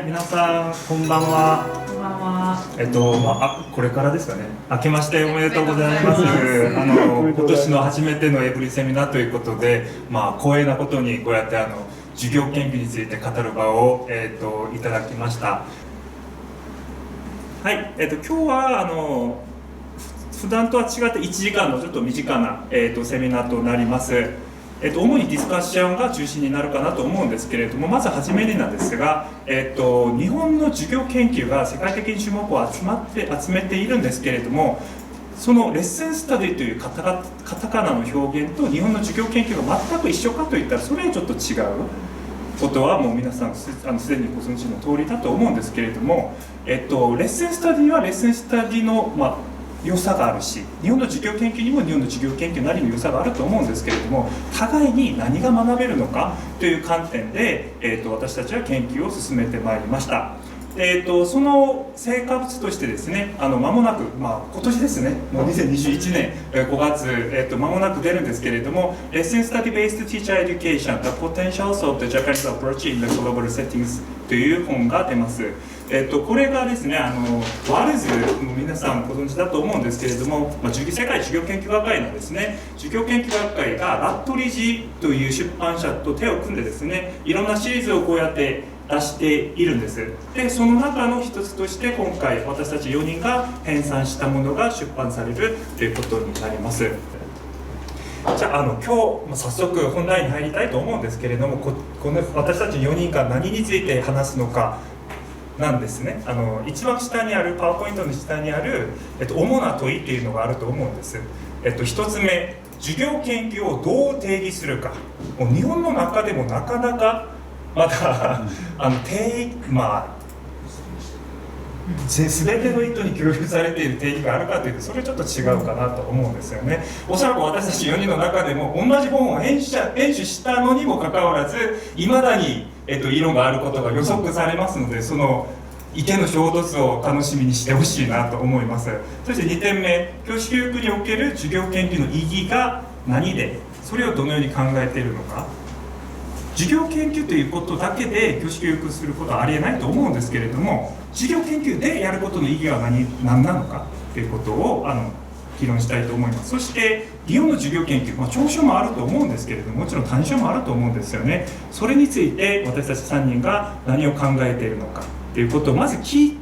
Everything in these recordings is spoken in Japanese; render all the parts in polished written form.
皆さんこんばんは。こんばんは。これからですかね。明けましておめでとうございます。今年の初めてのエブリセミナーということで、光栄なことにこうやって授業研究について語る場をいただきました。はい。今日は普段とは違って1時間のちょっと短なセミナーとなります。主にディスカッションが中心になるかなと思うんですけれども、まずはじめになんですが、日本の授業研究が世界的に注目を集めているんですけれども、そのレッスンスタディというカタカナの表現と日本の授業研究が全く一緒かといったらそれはちょっと違うことはもう皆さんすでにご存知の通りだと思うんですけれども、レッスンスタディはレッスンスタディの良さがあるし、日本の授業研究にも日本の授業研究なりの良さがあると思うんですけれども、互いに何が学べるのかという観点で、私たちは研究を進めてまいりました。その成果物としてですね、間もなく、今年ですね、もう2021年5月、間もなく出るんですけれども、Lesson Study Based Teacher Education: The Potentials of the Japanese Approach in the Global Settings という本が出ます。これがですね、ワールズも皆さんご存知だと思うんですけれども、世界授業研究学会のですね、授業研究学会がラットリジという出版社と手を組んでですね、いろんなシリーズをこうやって出しているんです。で、その中の一つとして今回私たち4人が編纂したものが出版されるということになります。じゃあ、今日早速本題に入りたいと思うんですけれども、この私たち4人が何について話すのかなんですね。一番下にあるパワーポイントの下にある、主な問いっていうのがあると思うんです。一つ目、授業研究をどう定義するか。もう日本の中でもなかなかまだ全ての人に共有されている定義があるかというとそれちょっと違うかなと思うんですよね。おそらく私たち4人の中でも同じ本を編集したのにもかかわらずいまだに、議論があることが予測されますので、その意見の衝突を楽しみにしてほしいなと思います。そして2点目、教師教育における授業研究の意義が何で、それをどのように考えているのか。授業研究ということだけで教師教育することはありえないと思うんですけれども、授業研究でやることの意義は何なのかということを議論したいと思います。そして日本の授業研究、長所もあると思うんですけれども、もちろん短所もあると思うんですよね。それについて私たち3人が何を考えているのかということをまず聞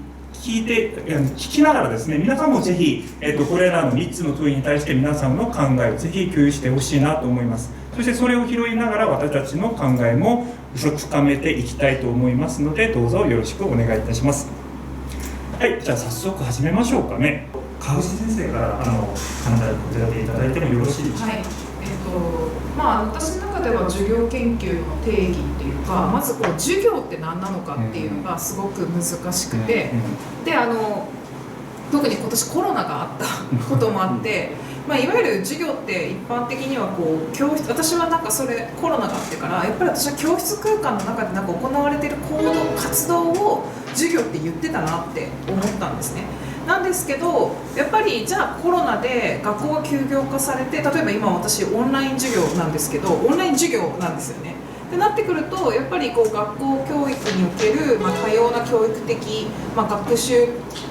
きながらですね、皆さんもぜひ、これらの3つの問いに対して皆さんの考えをぜひ共有してほしいなと思います。そしてそれを拾いながら私たちの考えも深めていきたいと思いますので、どうぞよろしくお願いいたします。はい、じゃあ早速始めましょうかね。川口先生から考えをこちらでいただいてもよろしいでしょうか。はい。私の中では授業研究の定義っていうか、まず授業って何なのかっていうのがすごく難しくて、で特に今年コロナがあったこともあっていわゆる授業って一般的には教室、私はそれコロナがあってからやっぱり私は教室空間の中で行われている活動を授業って言ってたなって思ったんですね。なんですけど、やっぱりじゃあコロナで学校が休業化されて、例えば今私オンライン授業なんですけど、オンライン授業なんですよね。ってなってくると、やっぱり学校教育における、多様な教育的、学習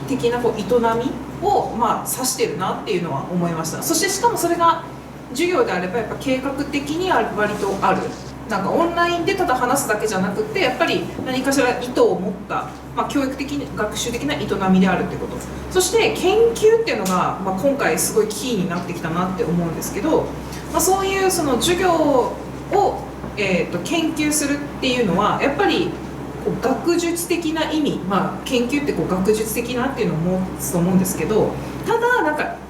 的な営みを、指してるなっていうのは思いました。そしてしかもそれが授業であればやっぱ計画的に割とある。オンラインでただ話すだけじゃなくて、やっぱり何かしら意図を持った、教育的に学習的な営みであるってこと。そして研究っていうのが、今回すごいキーになってきたなって思うんですけど、そういうその授業を研究するっていうのはやっぱり学術的な意味、研究って学術的なっていうのを持つと思うんですけど、ただ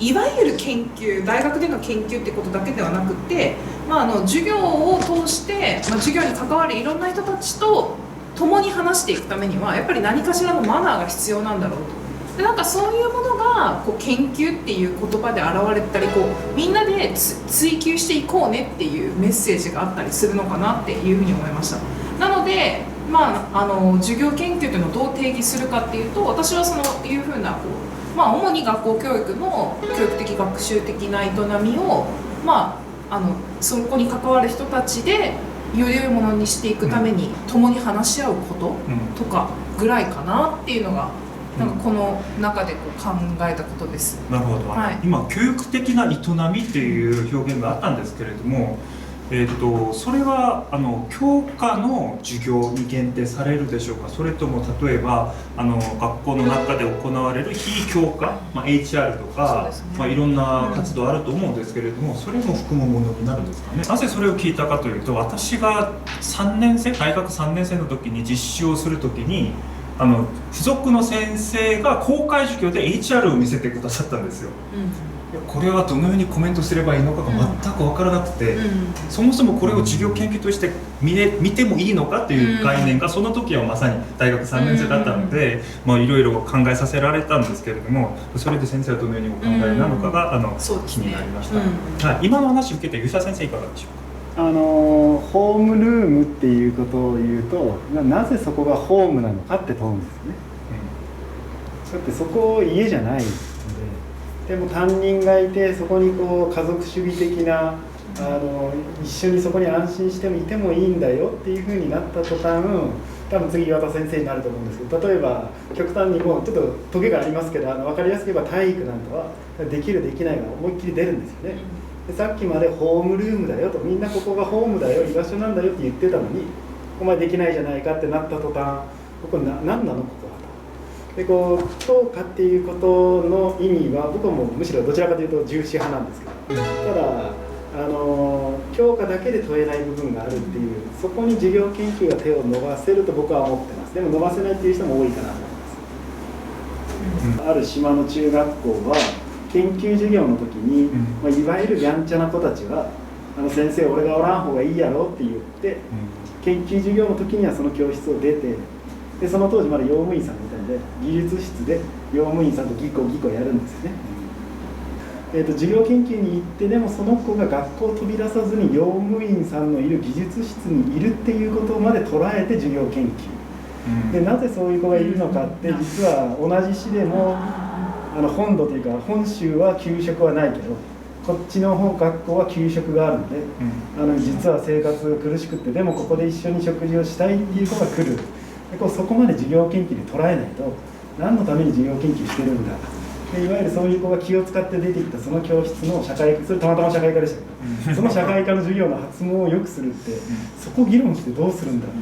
いわゆる研究、大学での研究ってことだけではなくて、授業を通して、授業に関わるいろんな人たちと共に話していくためにはやっぱり何かしらのマナーが必要なんだろうと。でそういうものが研究っていう言葉で現れたり、みんなで追求していこうねっていうメッセージがあったりするのかなっていうふうに思いました。なので、授業研究というのをどう定義するかっていうと、私はそういうふうな主に学校教育の教育的学習的な営みを、そこに関わる人たちでより良いものにしていくために共に話し合うこととかぐらいかなっていうのが、なんかこの中でこう考えたことです。なるほど、はい、今教育的な営みっていう表現があったんですけれども、それは教科の授業に限定されるでしょうか、それとも例えば学校の中で行われる非教科、HR とか、いろんな活動あると思うんですけれども、それも含むものになるんですかね。なぜそれを聞いたかというと、私が大学3年生の時に実習をする時に付属の先生が公開授業で HR を見せてくださったんですよ。これはどのようにコメントすればいいのかが全く分からなくて、そもそもこれを授業研究として見てもいいのかという概念がその時はまさに大学3年生だったので、いろいろ考えさせられたんですけれども、それで先生はどのようにお考えなのかが気になりました。はい、今の話を受けて吉田先生いかがでしょうか。ホームルームっていうことを言うと、なぜそこがホームなのかって問うんですよね。だってそこ家じゃないので、でも担任がいてそこにこう家族主義的な一緒にそこに安心してもいてもいいんだよっていう風になった途端、多分次岩田先生になると思うんですけど、例えば極端にもうちょっとトゲがありますけど、分かりやすく言えば体育なんかはできるできないが思いっきり出るんですよね。でさっきまでホームルームだよと、みんなここがホームだよ、居場所なんだよって言ってたのに、お前できないじゃないかってなった途端、ここ何なのここはと。でこう教科っていうことの意味は僕はもうむしろどちらかというと重視派なんですけど、ただ教科だけで問えない部分があるっていう、そこに授業研究が手を伸ばせると僕は思ってます。でも伸ばせないっていう人も多いかなと思います。ある島の中学校は研究授業の時に、いわゆるやんちゃな子たちは先生俺がおらん方がいいやろって言って、研究授業の時にはその教室を出て、でその当時まだ用務員さんみたいで技術室で用務員さんとギコやるんですよね。授業研究に行ってでもその子が学校を飛び出さずに用務員さんのいる技術室にいるっていうことまで捉えて授業研究、でなぜそういう子がいるのかって、実は同じ市でも本土というか本州は給食はないけど、こっちの方学校は給食があるので、実は生活が苦しくってでもここで一緒に食事をしたいっていう子が来る。でそこまで授業研究で捉えないと、何のために授業研究してるんだ、でいわゆるそういう子が気を使って出てきたその教室の社会科、それたまたま社会科でしたけど、その社会科の授業の発問を良くするって、そこを議論してどうするんだって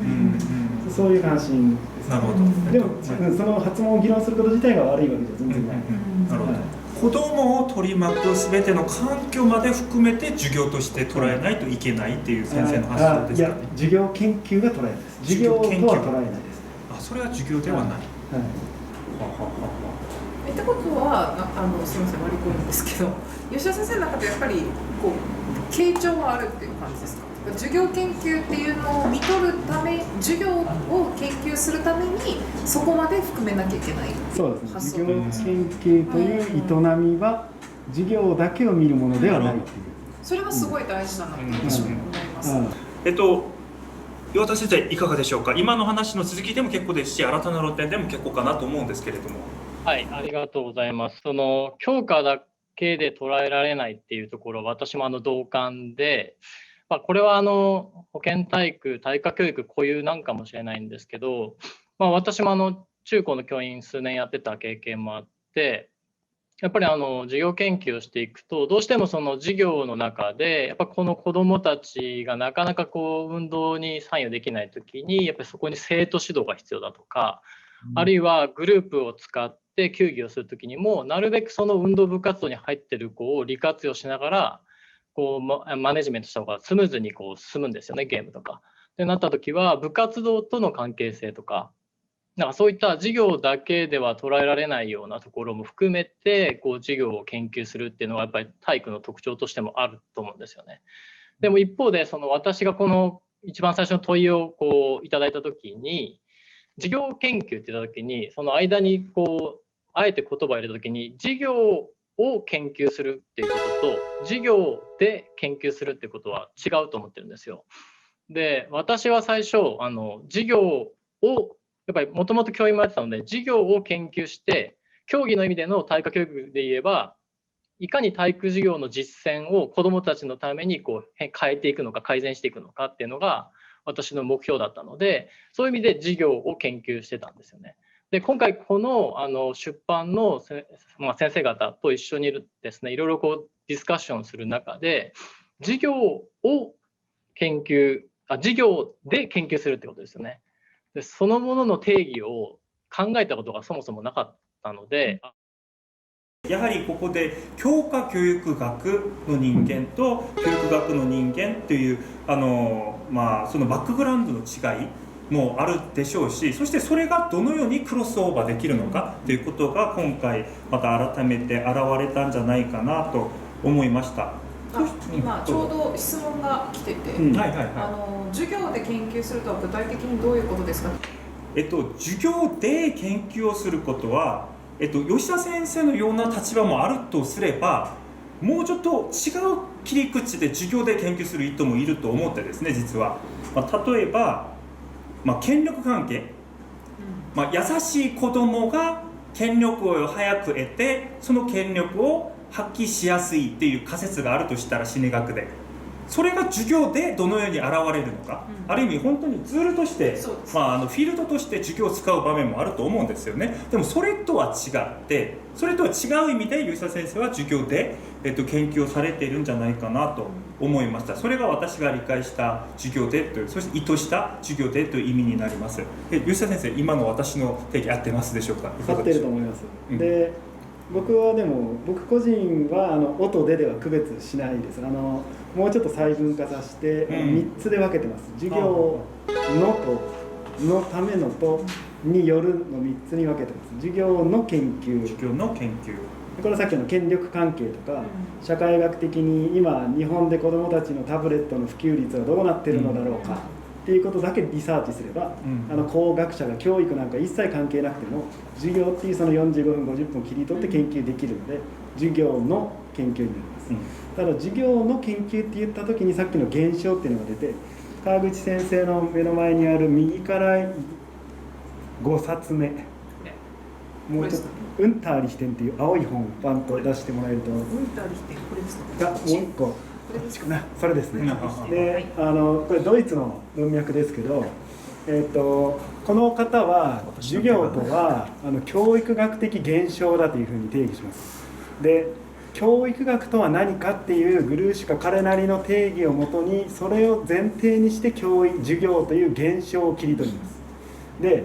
いう、そういう関心です、ね。なるほど。でもその発問を議論すること自体が悪いわけじゃ全然ない。なるほど。子供を取り巻く全ての環境まで含めて授業として捉えないといけないっていう先生の発想ですかね。いや、授業研究が捉えないです。授業とは捉えないです。それは授業ではない。ってことはすみません割り込むんですけど、吉田先生の中でやっぱりこう傾聴はあるっていう感じですか。授業研究っていうのを見取るため、授業を研究するためにそこまで含めなきゃいけない。そうですね。授業研究という営みは授業だけを見るものではないっていう。それはすごい大事だなと私も思います。岩田先生いかがでしょうか。今の話の続きでも結構ですし、新たな論点でも結構かなと思うんですけれども。はい、ありがとうございます。その教科だけで捉えられないっていうところ、私も同感で、これは保健体育、体科教育固有なんかもしれないんですけど、私も中高の教員数年やってた経験もあって、やっぱり授業研究をしていくと、どうしてもその授業の中でやっぱこの子どもたちがなかなかこう運動に参与できないときに、やっぱりそこに生徒指導が必要だとか、あるいはグループを使って球技をするときにも、なるべくその運動部活動に入っている子を利活用しながらこうマネジメントした方がスムーズにこう進むんですよね、ゲームとか。ってなったときは部活動との関係性とか、そういった授業だけでは捉えられないようなところも含めてこう授業を研究するっていうのはやっぱり体育の特徴としてもあると思うんですよね。でも一方で私がこの一番最初の問いをこういただいた時に、授業研究って言った時にその間にこうあえて言葉を入れた時に、授業を研究するっていうことと授業で研究するっていうことは違うと思ってるんですよ。で、私は最初授業をやっぱりもともと教員もやってたので、授業を研究して競技の意味での体科教育で言えば、いかに体育授業の実践を子どもたちのためにこう変えていくのか改善していくのかっていうのが私の目標だったので、そういう意味で事業を研究してたんですよね。で今回この出版の先生方と一緒にですね、いろいろこうディスカッションする中で、事業で研究するってことですよね。でそのものの定義を考えたことがそもそもなかったので、やはりここで教科教育学の人間と教育学の人間というそのバックグラウンドの違いもあるでしょうし、そしてそれがどのようにクロスオーバーできるのかということが今回また改めて現れたんじゃないかなと思いました。今ちょうど質問が来てて、授業で研究するとは具体的にどういうことですか？授業で研究をすることは、吉田先生のような立場もあるとすれば、もうちょっと違う切り口で授業で研究する人もいると思ってですね、実は、例えば、権力関係、優しい子供が権力を早く得て、その権力を発揮しやすいっていう仮説があるとしたら、心理学でそれが授業でどのように現れるのか、ある意味本当にツールとして、フィールドとして授業を使う場面もあると思うんですよね。でもそれとは違って、それとは違う意味で吉田先生は授業で、研究をされているんじゃないかなと思いました。それが私が理解した授業でという、そして意図した授業でという意味になります。吉田先生、今の私の定義合ってますでしょうか？合ってると思います。で、僕個人は音では区別しないです。もうちょっと細分化させて3つで分けてます。授業のとのためのとによるの3つに分けてます。授業の研究、これはさっきの権力関係とか、社会学的に今日本で子どもたちのタブレットの普及率はどうなっているのだろうかっていうことだけリサーチすれば、工学者が教育なんか一切関係なくても授業っていうその45分50分切り取って研究できるので、授業の研究になります。ただ授業の研究って言った時にさっきの現象っていうのが出て、川口先生の目の前にある右から5冊目、もうちょっとウンターリヒテンっていう青い本をパンと出してもらえると、ウンターリヒテンこれですか？もう一個それですね。で、これドイツの文脈ですけど、この方は授業とは教育学的現象だというふうに定義します。で、教育学とは何かっていうグルーシュか彼なりの定義をもとに、それを前提にして授業という現象を切り取ります。で、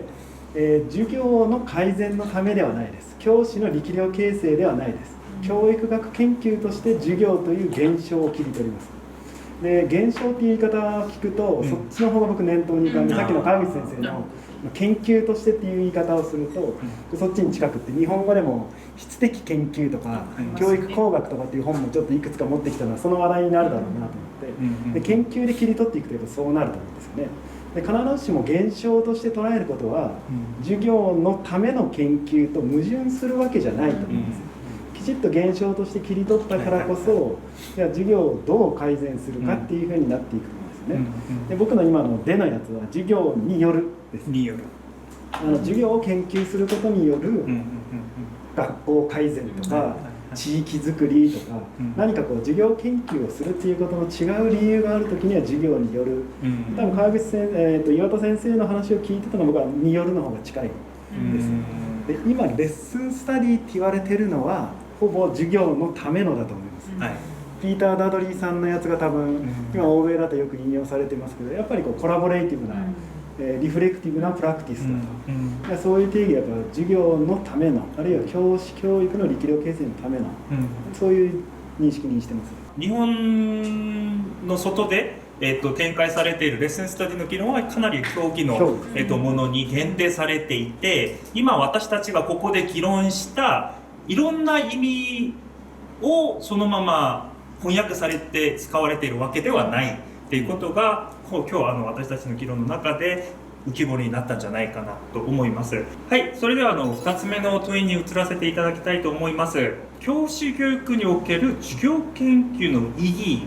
授業の改善のためではないです。教師の力量形成ではないです。教育学研究として授業という現象を切り取ります。で、現象っていう言い方を聞くと、そっちの方が僕念頭に浮かんで、さっきの川口先生の研究としてっていう言い方をすると、そっちに近くって、日本語でも質的研究とか教育工学とかっていう本もちょっといくつか持ってきたのはその話題になるだろうなと思って、で研究で切り取っていくとやっぱそうなると思うんですよね。で、必ずしも現象として捉えることは、授業のための研究と矛盾するわけじゃないと思うんですよ。きちっと現象として切り取ったからこそ、じゃあ授業をどう改善するかっていうふうになっていくと思うんですよね。で、僕の今のでのやつは授業によるです。授業を研究することによる学校改善とか地域づくりとか、何かこう授業研究をするっていうことの違う理由があるときには授業による。多分川口岩田先生の話を聞いてたのは僕はによるの方が近いです。で、今レッスンスタディって言われてるのはほぼ授業のためのだと思います。ピーター・ダドリーさんのやつが多分今欧米だとよく引用されてますけど、やっぱりこうコラボレーティブな、リフレクティブなプラクティスだと、そういう定義はやっぱ授業のための、あるいは教師教育の力量形成のための、そういう認識にしてます。日本の外で、展開されているレッスンスタディの議論はかなり競技の、ものに限定されていて、今私たちがここで議論したいろんな意味をそのまま翻訳されて使われているわけではないっていうことが今日私たちの議論の中で浮き彫りになったんじゃないかなと思います。はい、それでは2つ目の問いに移らせていただきたいと思います。教師教育における授業研究の意義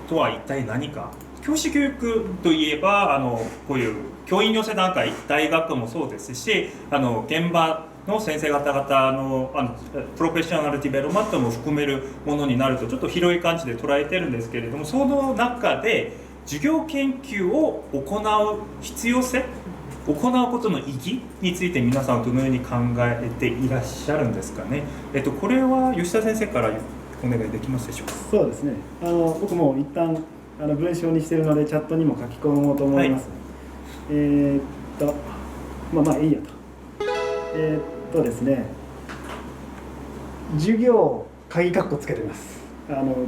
とは一体何か。教師教育といえばこういう教員養成段階、大学もそうですし、現場の先生方々のプロフェッショナルディベロップメントも含めるものになるとちょっと広い感じで捉えてるんですけれども、その中で授業研究を行う必要性、行うことの意義について皆さんはどのように考えていらっしゃるんですかね。これは吉田先生からお願いできますでしょうか。そうですね、僕も一旦文章にしているのでチャットにも書き込もうと思います。まあいいやと。ですね、授業鍵括弧つけてます。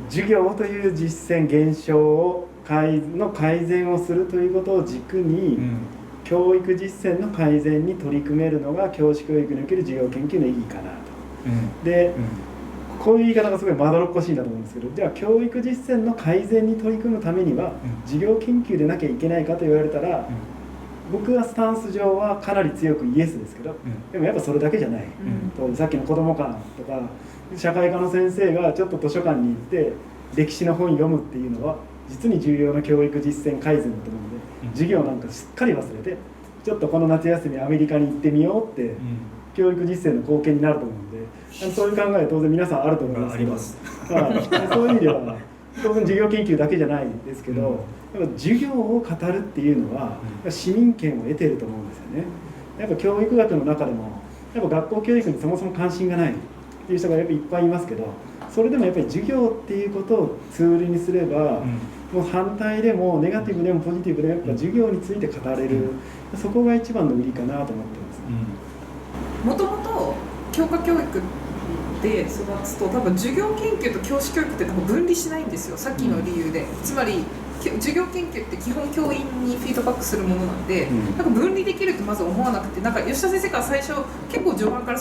授業という実践現象の改善をするということを軸に、教育実践の改善に取り組めるのが教師教育における授業研究の意義かなと。で、こういう言い方がすごいまどろっこしいんだと思うんですけど、じゃあ教育実践の改善に取り組むためには授業研究でなきゃいけないかと言われたら、僕はスタンス上はかなり強くイエスですけど、でもやっぱそれだけじゃない、さっきの子ども館とか社会科の先生がちょっと図書館に行って歴史の本読むっていうのは実に重要な教育実践改善だと思うので、授業なんかしっかり忘れてちょっとこの夏休みアメリカに行ってみようって、教育実践の貢献になると思うんで、そういう考え当然皆さんあると思いますけど、そういう意味では当然授業研究だけじゃないですけど、やっぱ授業を語るっていうのは市民権を得てると思うんですよね。やっぱ教育学の中でもやっぱ学校教育にそもそも関心がないっていう人がやっぱいっぱいいますけど、それでもやっぱり授業っていうことをツールにすれば、もう反対でもネガティブでもポジティブでもやっぱ授業について語れる、そこが一番の売りかなと思ってます。もともと教科教育で育つと多分授業研究と教師教育って多分分離しないんですよ、さっきの理由で。つまり授業研究って基本教員にフィードバックするものなんで、なんか分離できるってまず思わなくて、なんか吉田先生から最初結構序盤から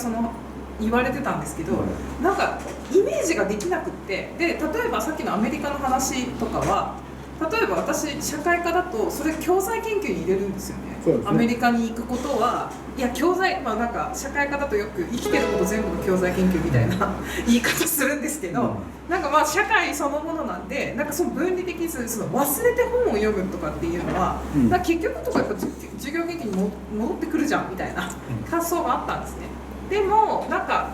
言われてたんですけど、なんかイメージができなくって、で例えばさっきのアメリカの話とかは、例えば私社会科だとそれ教材研究に入れるんですよね。アメリカに行くことはいや教材、なんか社会科だとよく生きてること全部の教材研究みたいな言い方するんですけど、なんか社会そのものなんで、なんかその分離できず忘れて本を読むとかっていうのは、だ結局とかやっぱ授業研究に戻ってくるじゃんみたいな発想があったんですね。でもなんか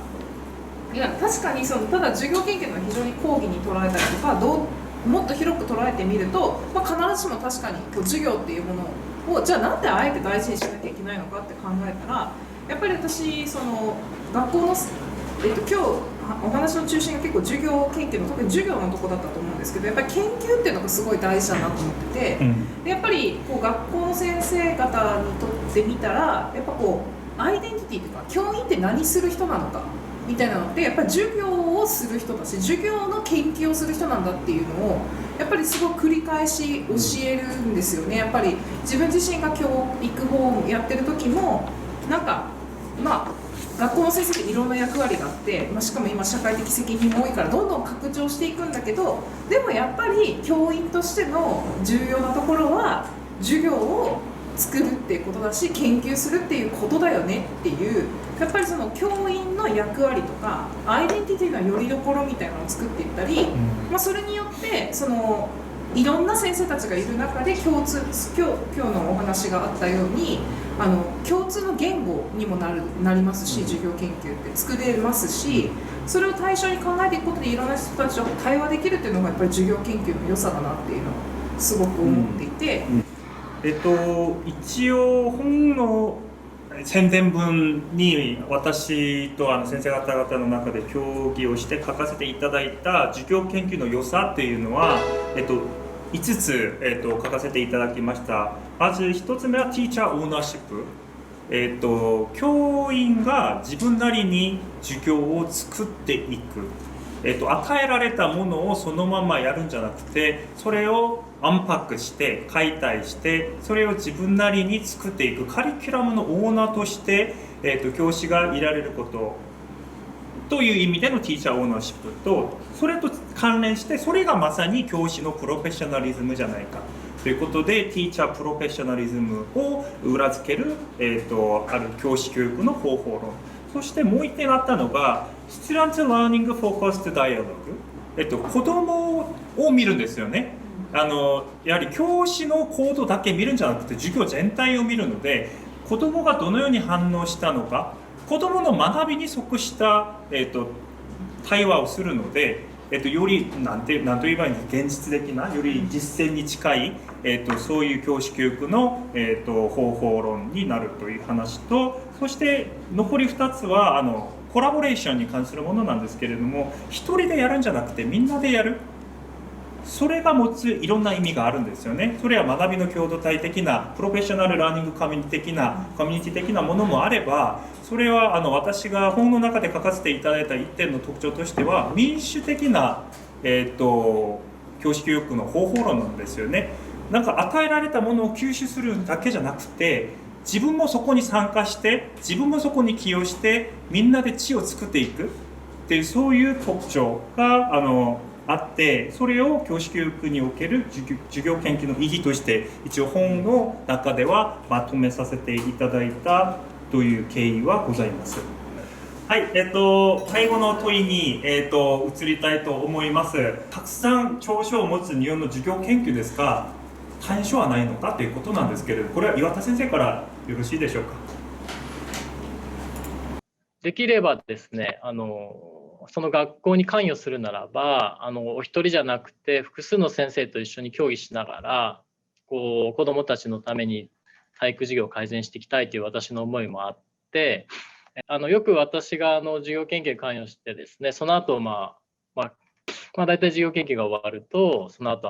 いや確かにただ授業研究の非常に講義に捉えたりとかもっと広く捉えてみると、必ずしも確かに授業っていうものをじゃあなんであえて大事にしなきゃいけないのかって考えたら、やっぱり私学校の、今日お話の中心が結構授業研究の特に授業のとこだったと思うんですけど、やっぱり研究っていうのがすごい大事だなと思ってて、でやっぱり学校の先生方にとってみたらやっぱアイデンティティというか教員って何する人なのかみたいなのってやっぱり授業をする人だし授業の研究をする人なんだっていうのをやっぱりすごく繰り返し教えるんですよね。やっぱり自分自身が教育法をやってる時もなんか学校の先生っていろんな役割があって、しかも今社会的責任も多いからどんどん拡張していくんだけど、でもやっぱり教員としての重要なところは授業を作るっていうことだし研究するっていうことだよねっていう、やっぱり教員の役割とかアイデンティティのよりどころみたいなのを作っていったり、それによっていろんな先生たちがいる中で今日のお話があったように共通の言語にもなりますし、授業研究って作れますし、それを対象に考えていくことでいろんな人たちと対話できるっていうのがやっぱり授業研究の良さだなっていうのをすごく思っていて、一応本の宣伝文に私と先生方々の中で協議をして書かせていただいた授業研究の良さっていうのは、5つ、書かせていただきました。まず1つ目はティーチャーオーナーシップ。教員が自分なりに授業を作っていく。与えられたものをそのままやるんじゃなくて、それをアンパックして解体してそれを自分なりに作っていくカリキュラムのオーナーとして、教師がいられることという意味でのティーチャーオーナーシップと、それと関連してそれがまさに教師のプロフェッショナリズムじゃないかということで、ティーチャープロフェッショナリズムを裏付ける、ある教師教育の方法論。そしてもう一点あったのがStudent Learning Focused Dialogue、子供を見るんですよね。やはり教師の行動だけ見るんじゃなくて授業全体を見るので、子供がどのように反応したのか、子供の学びに即した、対話をするので、よりなんと言えばいいの、現実的な、より実践に近い、そういう教師教育の、方法論になるという話と、そして残り2つはコラボレーションに関するものなんですけれども、一人でやるんじゃなくてみんなでやる、それが持ついろんな意味があるんですよね。それは学びの共同体的なプロフェッショナルラーニングコミュニティ的なものもあれば、それは私が本の中で書かせていただいた一点の特徴としては民主的な、教師教育の方法論なんですよね。なんか与えられたものを吸収するだけじゃなくて、自分もそこに参加して自分もそこに寄与してみんなで知を作っていくっていう、そういう特徴があって、それを教師教育における授業研究の意義として一応本の中ではまとめさせていただいたという経緯はございます。はい、最後の問いに、移りたいと思います。たくさん長所を持つ日本の授業研究ですが、短所はないのかということなんですけれど、これは岩田先生からよろしいでしょうか。できればですね、その学校に関与するならば、お一人じゃなくて複数の先生と一緒に協議しながら、子どもたちのために体育授業を改善していきたいという私の思いもあって、よく私が授業研究に関与してですね、その後大体授業研究が終わると、その後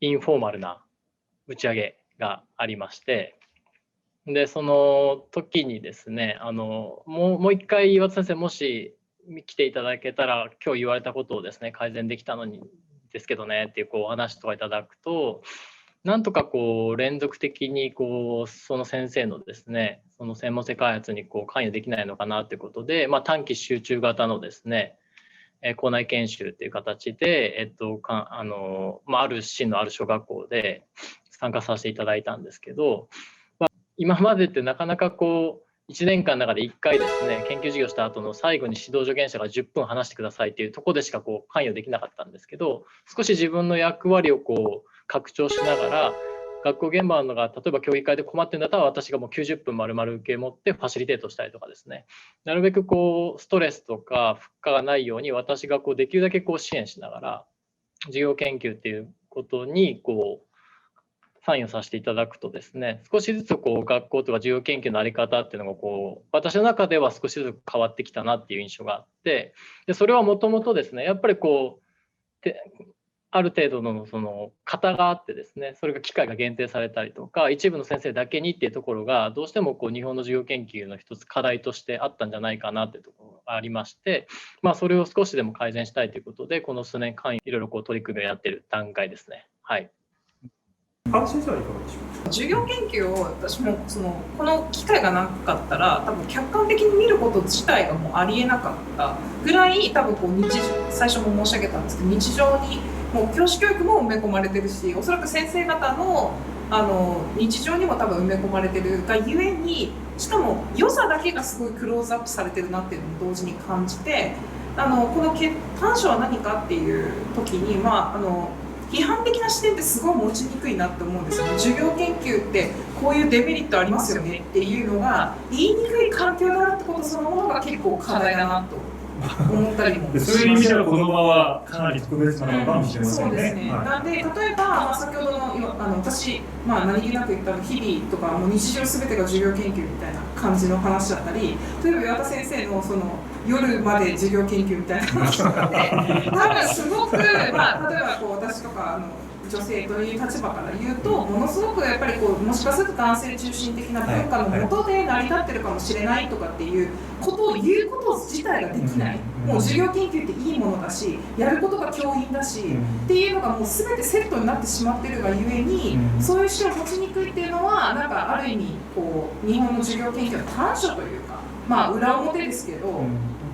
インフォーマルな打ち上げがありまして、でその時にですね、もう一回岩田先生、もし来ていただけたら今日言われたことをですね改善できたのにですけどねっていうお話とかいただくと、なんとか連続的にその先生のですね、その専門性開発に関与できないのかなということで、短期集中型のですね校内研修という形で、ある市のある小学校で参加させていただいたんですけど、今までってなかなか1年間の中で1回ですね、研究授業した後の最後に指導助言者が10分話してくださいっていうところでしか関与できなかったんですけど、少し自分の役割を拡張しながら、学校現場のが例えば協議会で困ってるんだったら、私がもう90分丸々受け持ってファシリテートしたりとかですね、なるべくストレスとか負荷がないように私ができるだけ支援しながら授業研究っていうことに参与させていただくとですね、少しずつ学校とか授業研究の在り方っていうのが私の中では少しずつ変わってきたなっていう印象があって、でそれはもともとですね、やっぱりある程度のその型があってですね、それが機会が限定されたりとか、一部の先生だけにっていうところがどうしても日本の授業研究の一つ課題としてあったんじゃないかなっていうところがありまして、それを少しでも改善したいということで、この数年間いろいろ取り組みをやっている段階ですね。はい。川先生はいかがでしょうか。授業研究を私もこの機会がなかったら多分客観的に見ること自体がもうありえなかったぐらい、多分最初も申し上げたんですけど、日常にもう教師教育も埋め込まれてるし、おそらく先生方の日常にも多分埋め込まれてるがゆえに、しかも良さだけがすごいクローズアップされてるなっていうのも同時に感じて、この短所は何かっていう時に批判的な視点ってすごい持ちにくいなって思うんですよね。授業研究ってこういうデメリットありますよねっていうのが言いにくい環境だなってことそのものが結構課題だなと思ったりもします。そういう意味ではこの場はかなり特別なのかもしれませんね。そうですね。なんで例えば、先ほどの私、何気なく言った日々とかもう日常すべてが授業研究みたいな感じの話だったり、例えば岩田先生の夜まで授業研究みたいな話とかって多分すごく、例えば私とか女性という立場から言うと、ものすごくやっぱりもしかすると男性中心的な文化のもとで成り立ってるかもしれないとかっていうことを言うこと自体ができない、もう授業研究っていいものだし、やることが教員だし、っていうのがもう全てセットになってしまってるがゆえに、そういう視点を持ちにくいっていうのはなんかある意味日本の授業研究の短所というか、裏表ですけど、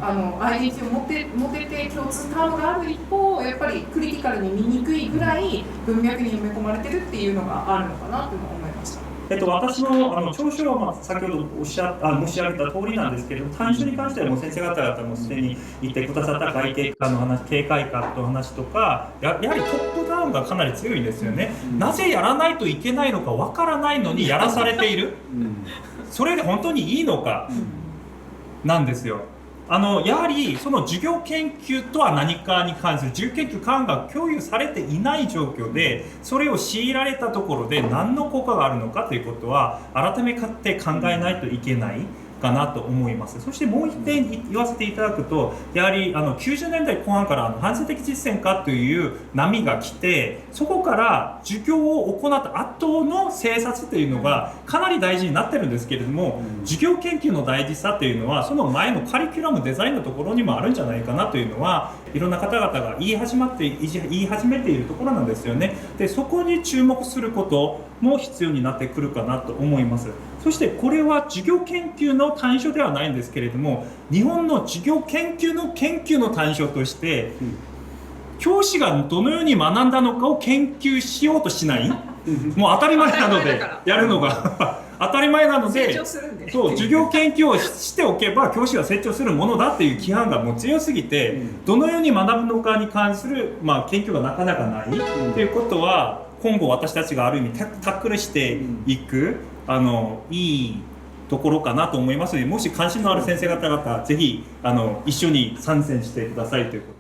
アイデンティティを持てて共通タームがある一方、やっぱりクリティカルに見にくいぐらい文脈に埋め込まれてるっていうのがあるのかなと思いました。私の長所は先ほど申し上げた通りなんですけれども、短所に関してはもう先生方々もすでに言ってくださった外形化の話、警戒化の話とか、やはりトップダウンがかなり強いですよね。なぜやらないといけないのかわからないのにやらされている、それで本当にいいのかなんですよ。やはりその授業研究とは何かに関する授業研究感が共有されていない状況で、それを強いられたところで何の効果があるのかということは改めて考えないといけないかなと思います。そしてもう一点言わせていただくと、やはり90年代後半から反省的実践化という波が来て、そこから授業を行った後の政策というのがかなり大事になってるんですけれども、授業研究の大事さというのはその前のカリキュラムデザインのところにもあるんじゃないかなというのはいろんな方々が言い始めているところなんですよね。でそこに注目することも必要になってくるかなと思います。そしてこれは授業研究の対象ではないんですけれども、日本の授業研究の対象として、教師がどのように学んだのかを研究しようとしない、もう当たり前なのでやるのが当たり前なので、成長するんでそう授業研究をしておけば教師が成長するものだっていう規範がもう強すぎて、どのように学ぶのかに関する、研究がなかなかないということは、今後私たちがある意味タックルしていくいいところかなと思いますので、もし関心のある先生方々ぜひ一緒に参戦してくださいということ